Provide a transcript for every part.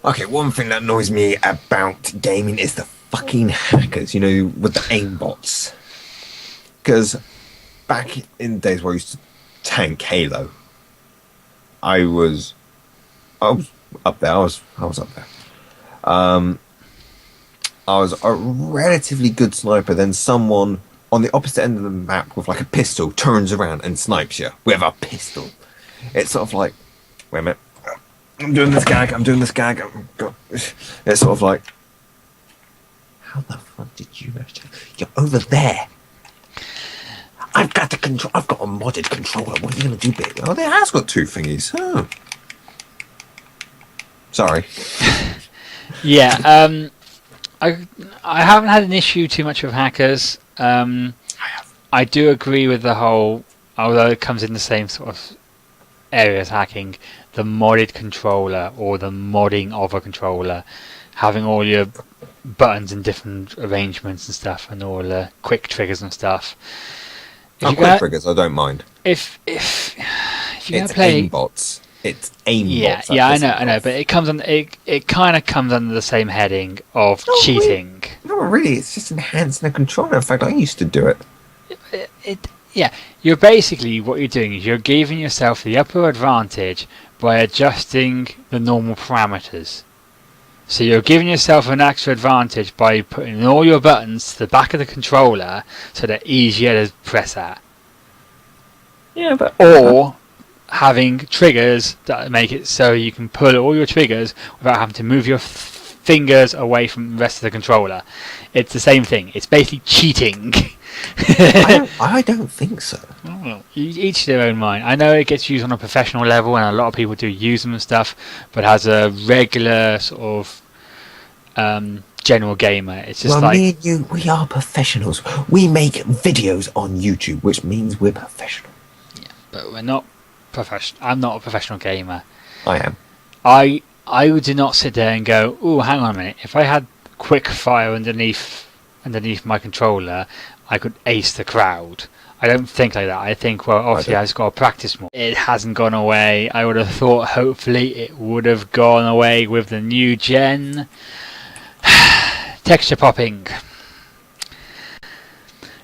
Okay, one thing that annoys me about gaming is the fucking hackers, with the aimbots. Because back in the days where I used to tank Halo, I was I was up there. I was up there. Um, I was a relatively good sniper. Then someone on the opposite end of the map with like a pistol turns around and snipes you with a pistol. It's sort of like, wait a minute, I'm doing this gag. I'm doing this gag. It's sort of like, how the fuck did you actually? You're over there. I've got the control. I've got a modded controller. What are you gonna do, baby? Oh, it has got two thingies. Oh, sorry. Yeah, I haven't had an issue too much with hackers. I do agree with the whole, although it comes in the same sort of area as hacking, the modded controller or the modding of a controller, having all your buttons in different arrangements and stuff, and all the quick triggers and stuff. Quick triggers, I don't mind. If you're It's gonna play aimbots. It's aimbots. yeah, I know, but it comes on. It kind of comes under the same heading of cheating. No, really, it's just enhancing the controller. In fact, I used to do it. Yeah, you're basically, what you're doing is you're giving yourself the upper advantage by adjusting the normal parameters. So you're giving yourself an extra advantage by putting all your buttons to the back of the controller so they're easier to press at. Yeah, but Or having triggers that make it so you can pull all your triggers without having to move your fingers away from the rest of the controller. It's the same thing. It's basically cheating. I don't think so. Well, each their own mind. I know it gets used on a professional level, and a lot of people do use them and stuff. But as a regular sort of general gamer, it's just like, me and you, we are professionals. We make videos on YouTube, which means we're professional. yeah, but we're not professional. I'm not a professional gamer. I am. I do not sit there and go, "Oh, hang on a minute. If I had quick fire underneath my controller, I could ace the crowd." I don't think like that. I think, well, obviously I've just got to practice more. It hasn't gone away. I would have thought hopefully it would have gone away with the new gen. Texture popping.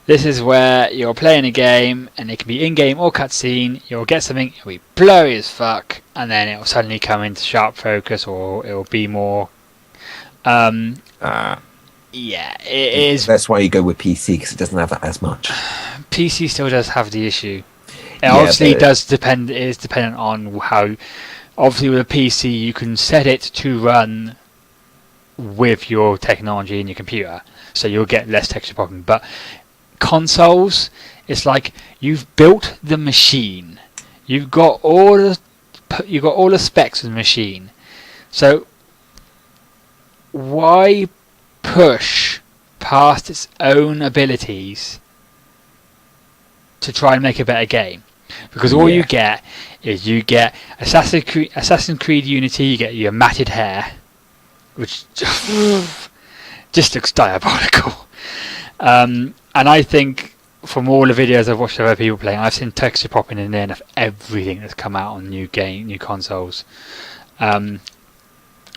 This is where you're playing a game and it can be in-game or cutscene. You'll get something, it'll be blurry as fuck, and then it'll suddenly come into sharp focus, or it'll be more yeah, it is. That's why you go with PC, because it doesn't have that as much. PC still does have the issue. It obviously does depend. It is dependent on how. Obviously, with a PC, you can set it to run with your technology in your computer, so you'll get less texture popping. But consoles, it's like you've built the machine. You've got all the specs of the machine. So why push past its own abilities to try and make a better game? Because all you get is Assassin's Creed Unity, you get your matted hair, which just looks diabolical. And I think from all the videos I've watched of other people playing, I've seen texture popping in there of everything that's come out on new consoles.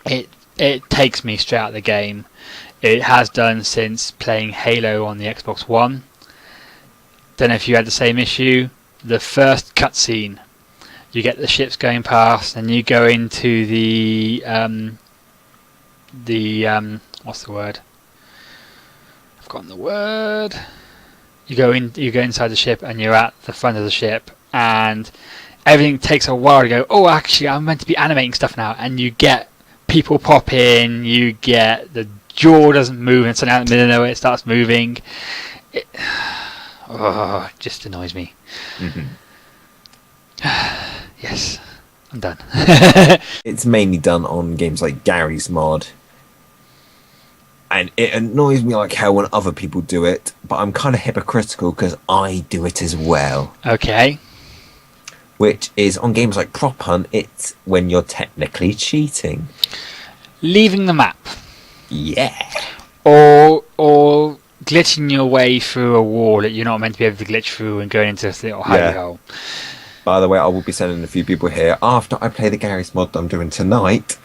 It takes me straight out of the game. It has done since playing Halo on the Xbox One. Don't know if you had the same issue. The first cutscene, you get the ships going past, and you go into the what's the word? I've forgotten the word. You go inside the ship, and you're at the front of the ship, and everything takes a while to go. Oh, actually, I'm meant to be animating stuff now, and you get people pop in. You get the jaw doesn't move, and suddenly out in the middle of nowhere it starts moving. It just annoys me. Mm-hmm. Yes, I'm done. It's mainly done on games like Gary's Mod, and it annoys me like hell when other people do it, but I'm kind of hypocritical because I do it as well. Okay. Which is on games like Prop Hunt, it's when you're technically cheating. Leaving the map. Yeah. Or glitching your way through a wall that you're not meant to be able to glitch through and going into this little hidey hole. By the way, I will be sending a few people here after I play the Gary's mod I'm doing tonight.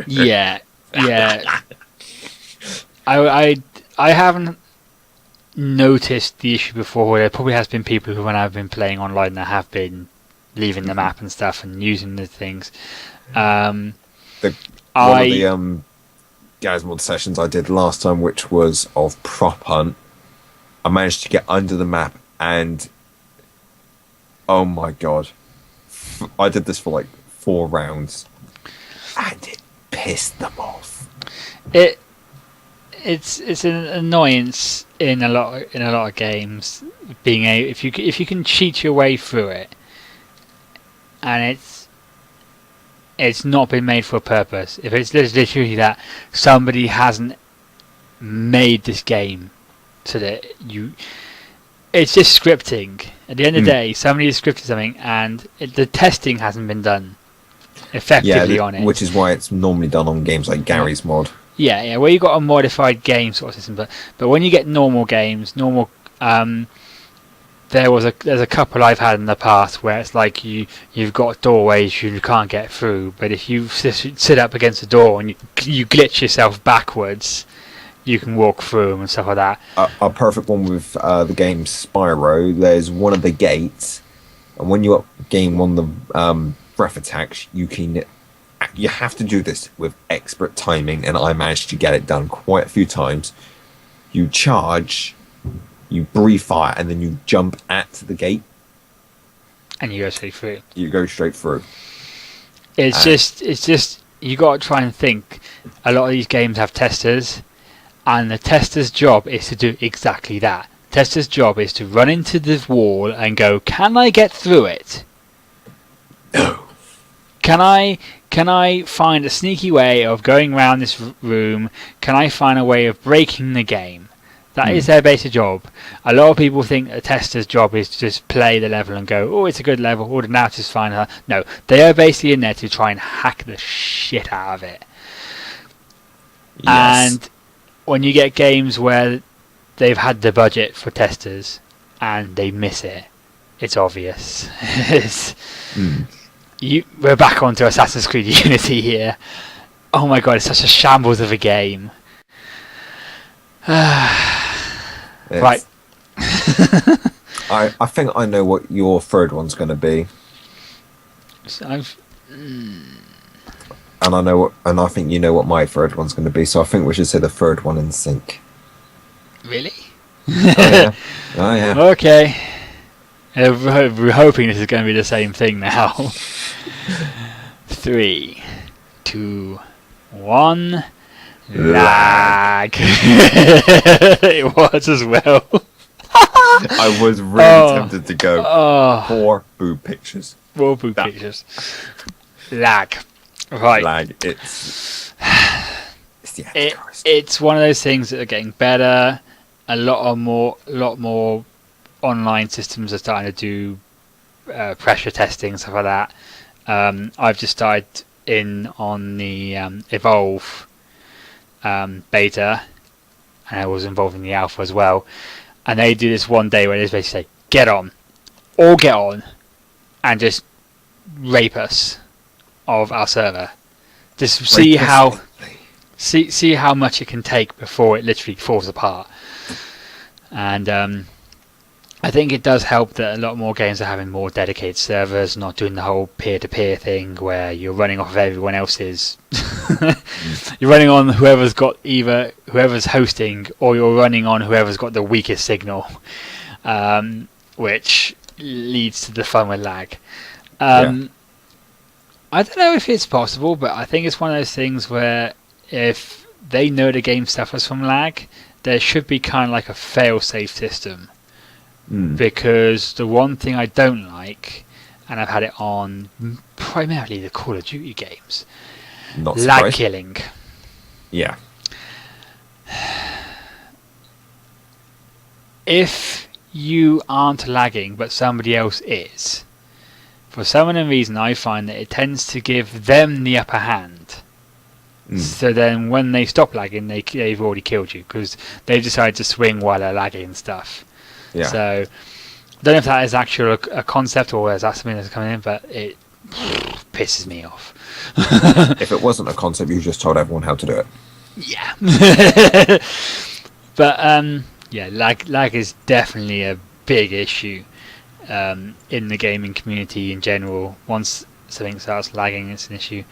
Yeah, yeah. I haven't noticed the issue before. There probably has been people who, when I've been playing online, that have been leaving the map and stuff and using the things. One of the Gary's mod sessions I did last time, which was of Prop Hunt, I managed to get under the map, and oh my god, I did this for like 4 rounds, and it pissed them off. It's an annoyance in a lot of games, being if you can cheat your way through it, and it's not been made for a purpose. If it's literally that somebody hasn't made this game so that it's just scripting. At the end of the day, somebody has scripted something, and the testing hasn't been done effectively on it. Which is why it's normally done on games like Gary's mod. Yeah, where you got a modified game sort of system, but when you get normal games, there's a couple I've had in the past where it's like you've got doorways you can't get through, but if you sit up against a door and you glitch yourself backwards, you can walk through them and stuff like that. A perfect one with the game Spyro, there's one of the gates, and when you gain one of the breath attacks, you have to do this with expert timing, and I managed to get it done quite a few times. You charge, you breathe fire, and then you jump at the gate. And you go straight through. You go straight through. It's just you got to try and think. A lot of these games have testers, and the tester's job is to do exactly that. Tester's job is to run into the wall and go, "Can I get through it? No. Can I find a sneaky way of going around this room? Can I find a way of breaking the game?" That is their basic job. A lot of people think a tester's job is to just play the level and go, "Oh, it's a good level, or the now is fine." No, they are basically in there to try and hack the shit out of it. Yes. And when you get games where they've had the budget for testers and they miss it, it's obvious. We're back onto Assassin's Creed Unity here. Oh my god, it's such a shambles of a game. Right. I think I know what your third one's going to be. And I think you know what my third one's going to be. So I think we should say the third one in sync. Really? Oh yeah. Okay. We're hoping this is going to be the same thing now. 3, 2, 1. Lag. It was as well. I was really tempted to go 4 boob pictures. 4 boob pictures. Lag. Right. Lag. It's the Antichrist. It's one of those things that are getting better. A lot more online systems are starting to do pressure testing and stuff like that. I've just started in on the Evolve beta, and I was involved in the alpha as well. And they do this one day where they just basically say, "Get on, all get on, and just rape us of our server. Just see how much it can take before it literally falls apart." And I think it does help that a lot more games are having more dedicated servers, not doing the whole peer-to-peer thing where you're running off of everyone else's. You're running on whoever's hosting, or you're running on whoever's got the weakest signal, which leads to the fun with lag. I don't know if it's possible, but I think it's one of those things where if they know the game suffers from lag, there should be kind of like a fail-safe system. Because the one thing I don't like, and I've had it on primarily the Call of Duty games, lag killing. Yeah. If you aren't lagging but somebody else is, for some unknown reason I find that it tends to give them the upper hand. So then when they stop lagging, they've already killed you because they've decided to swing while they're lagging and stuff. Yeah. So don't know if that is actually a concept or is that something that's coming in, but it pisses me off. If it wasn't a concept, you just told everyone how to do it. Yeah. But yeah, lag is definitely a big issue in the gaming community in general. Once something starts lagging, it's an issue.